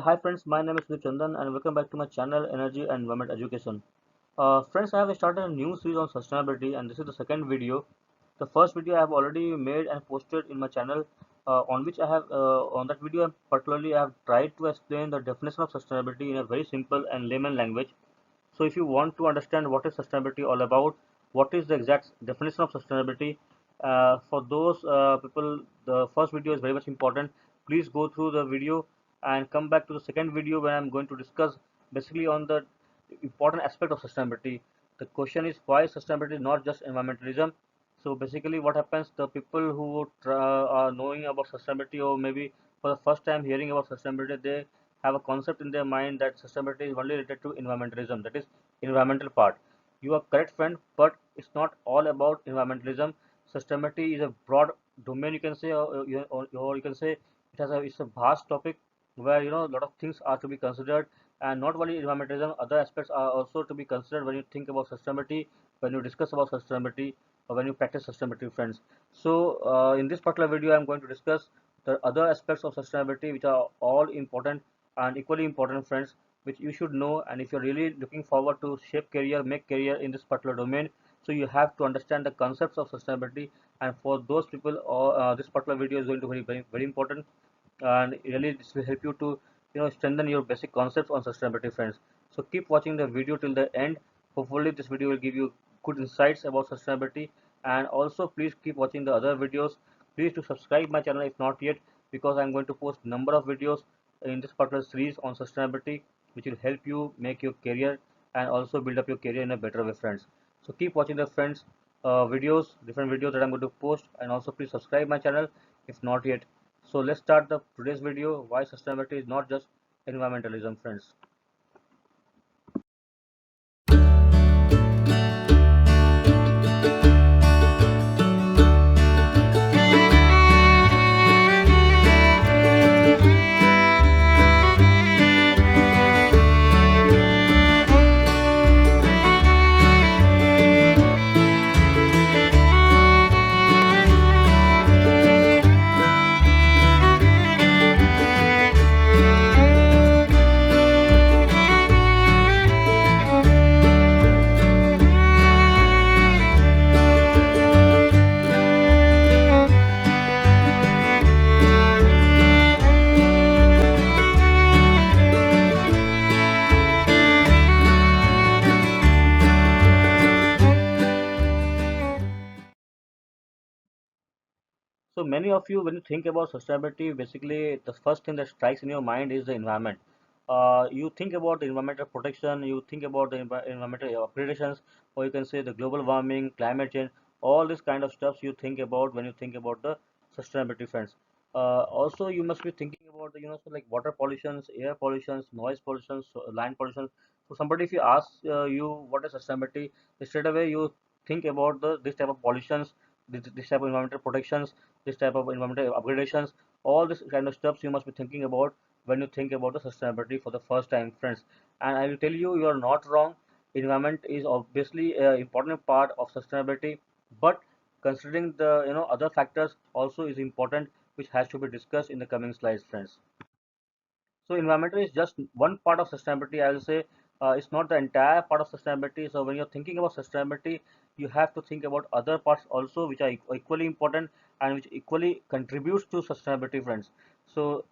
Hi friends, my name is Sudhir Chandan and welcome back to my channel Energy and Environment Education. Friends, I have started a new series on sustainability and this is the second video. The first video I have already made and posted in my channel, on which I have on that video particularly I have tried to explain the definition of sustainability in a very simple and layman language. So if you want to understand what is sustainability all about, what is the exact definition of sustainability, for those people, the first video is very much important. Please go through the video and come back to the second video where I'm going to discuss basically on the important aspect of sustainability. The question is why sustainability is not just environmentalism. So basically what happens, the people who are knowing about sustainability or maybe for the first time hearing about sustainability, they have a concept in their mind that sustainability is only related to environmentalism, that is environmental part. You are correct friend, but it's not all about environmentalism. Sustainability is a broad domain, you can say, or you can say it's a vast topic where a lot of things are to be considered, and not only environmentalism, other aspects are also to be considered when you think about sustainability, when you discuss about sustainability, or when you practice sustainability, friends. So in this particular video I'm going to discuss the other aspects of sustainability which are all important and equally important, friends, which you should know. And if you're really looking forward to shape career, make career in this particular domain, so you have to understand the concepts of sustainability. And for those people, this particular video is going to be very important, and really this will help you to strengthen your basic concepts on sustainability, friends. So keep watching the video till the end. Hopefully this video will give you good insights about sustainability. And also please keep watching the other videos. Please to subscribe my channel if not yet, because I'm going to post number of videos in this particular series on sustainability, which will help you make your career and also build up your career in a better way, friends. So keep watching the friends, videos, different videos that I'm going to post, and also please subscribe my channel if not yet. So let's start the today's video, why sustainability is not just environmentalism, friends. So many of you, when you think about sustainability, basically the first thing that strikes in your mind is the environment. You think about the environmental protection, you think about the environmental upgradations, or you can say the global warming, climate change, all this kind of stuff you think about when you think about the sustainability, friends. Also, you must be thinking about the, so like water pollutions, air pollutions, noise pollutions, land pollution. So somebody, if you ask you what is sustainability, straight away you think about the this type of pollutions, this type of environmental protections, this type of environmental upgradations, all this kind of stuff you must be thinking about when you think about the sustainability for the first time, friends. And I will tell you, you are not wrong. Environment is obviously an important part of sustainability, but considering the other factors also is important, which has to be discussed in the coming slides, friends. So environmental is just one part of sustainability. I will say it's not the entire part of sustainability. So when you're thinking about sustainability, you have to think about other parts also, which are equally important and which equally contributes to sustainability, friends. So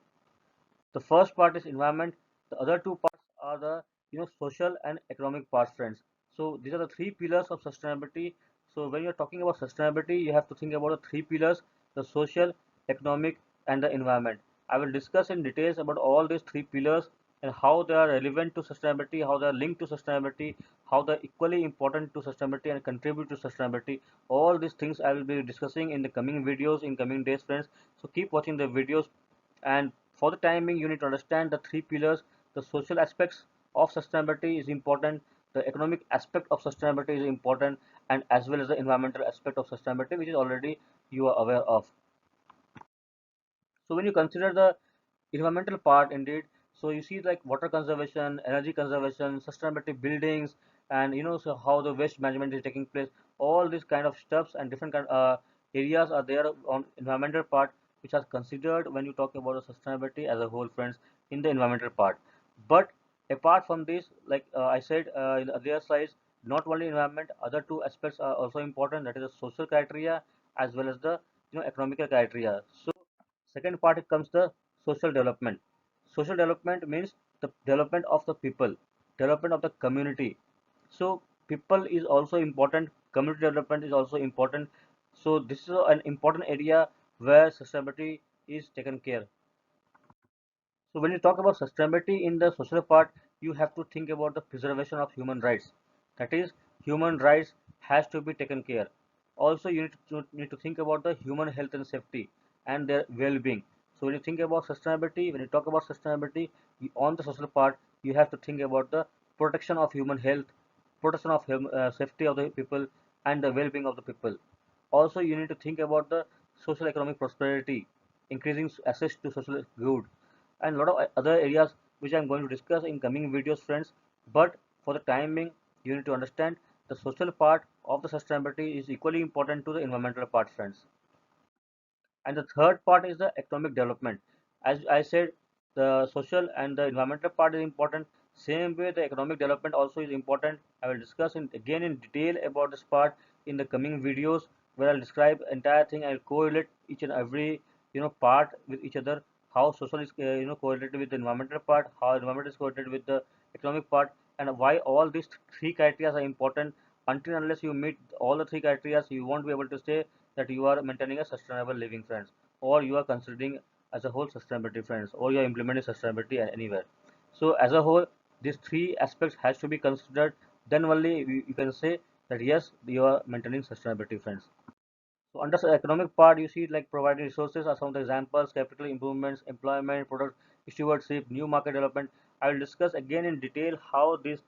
the first part is environment. The other two parts are the social and economic parts, friends. So these are the three pillars of sustainability. So when you're talking about sustainability, you have to think about the three pillars: the social, economic, and the environment. I will discuss in details about all these three pillars and how they are relevant to sustainability, how they are linked to sustainability, how they are equally important to sustainability and contribute to sustainability. All these things I will be discussing in the coming videos in coming days, friends. So keep watching the videos. And for the time being, you need to understand the three pillars. The social aspects of sustainability is important, the economic aspect of sustainability is important, and as well as the environmental aspect of sustainability, which is already you are aware of. So when you consider the environmental part, indeed, so you see like water conservation, energy conservation, sustainability buildings, and so how the waste management is taking place. All these kind of stuffs and different kind areas are there on environmental part. which are considered when you talk about the sustainability as a whole, friends, in the environmental part. But apart from this, like I said in the other slides, not only environment, other two aspects are also important. That is the social criteria as well as the economical criteria. So second part it comes the social development. Social development means the development of the people, development of the community. So people is also important, community development is also important. So this is an important area where sustainability is taken care. So when you talk about sustainability in the social part, you have to think about the preservation of human rights. That is, human rights has to be taken care. Also, you need to think about the human health and safety and their well-being. So when you think about sustainability, when you talk about sustainability on the social part, you have to think about the protection of human health, protection of safety of the people, and the well-being of the people. Also, you need to think about the social economic prosperity, increasing access to social good, and a lot of other areas which I'm going to discuss in coming videos, friends. But for the time being, you need to understand the social part of the sustainability is equally important to the environmental part, friends. And the third part is the economic development. As I said, the social and the environmental part is important. Same way, the economic development also is important. I will discuss again in detail about this part in the coming videos, where I'll describe entire thing. I'll correlate each and every part with each other. How social is correlated with the environmental part, how environment is correlated with the economic part, and why all these three criteria are important. Until unless you meet all the three criteria, you won't be able to say that you are maintaining a sustainable living, friends, or you are considering as a whole sustainability, friends, or you are implementing sustainability anywhere. So as a whole, these three aspects has to be considered. Then only you can say that yes, you are maintaining sustainability, friends. So under the economic part, you see like providing resources are some of the examples: capital improvements, employment, product stewardship, new market development. I will discuss again in detail how these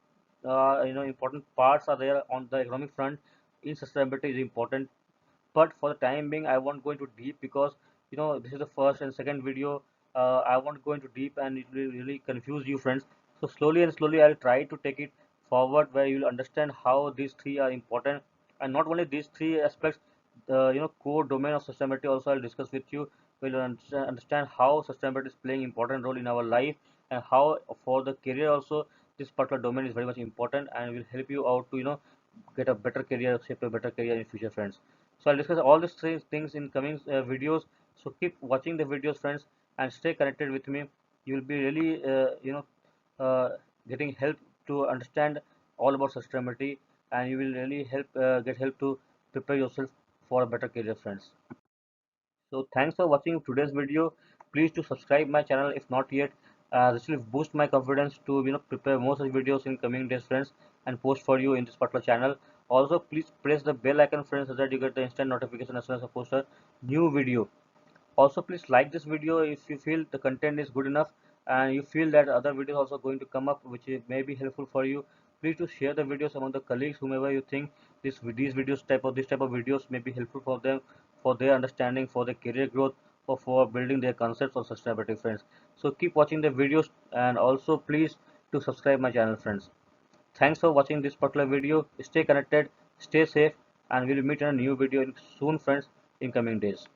important parts are there on the economic front in sustainability is important. But for the time being, I won't go into deep, because this is the first and second video. I won't go into deep and it will really confuse you, friends. So slowly and slowly I'll try to take it forward, where you'll understand how these three are important. And not only these three aspects, the core domain of sustainability also I'll discuss with you. We'll understand how sustainability is playing important role in our life, and how for the career also this particular domain is very much important and will help you out to get a better career, shape a better career in future, friends. So I'll discuss all these three things in coming videos. So keep watching the videos, friends, and stay connected with me. You will be really getting help to understand all about sustainability, and you will really get help to prepare yourself for a better career, friends. So thanks for watching today's video. Please to subscribe my channel if not yet. This will boost my confidence to prepare more such videos in coming days, friends, and post for you in this particular channel. Also, please press the bell icon, friends, so that you get the instant notification as soon as I post a new video. Also, please like this video if you feel the content is good enough, and you feel that other videos also going to come up which may be helpful for you. Please to share the videos among the colleagues, whomever you think these videos this type of videos may be helpful for them, for their understanding, for their career growth, or for building their concepts of sustainability, friends. So keep watching the videos, and also please to subscribe my channel, friends. Thanks for watching this particular video. Stay connected, stay safe, and we'll meet in a new video soon, friends, in coming days.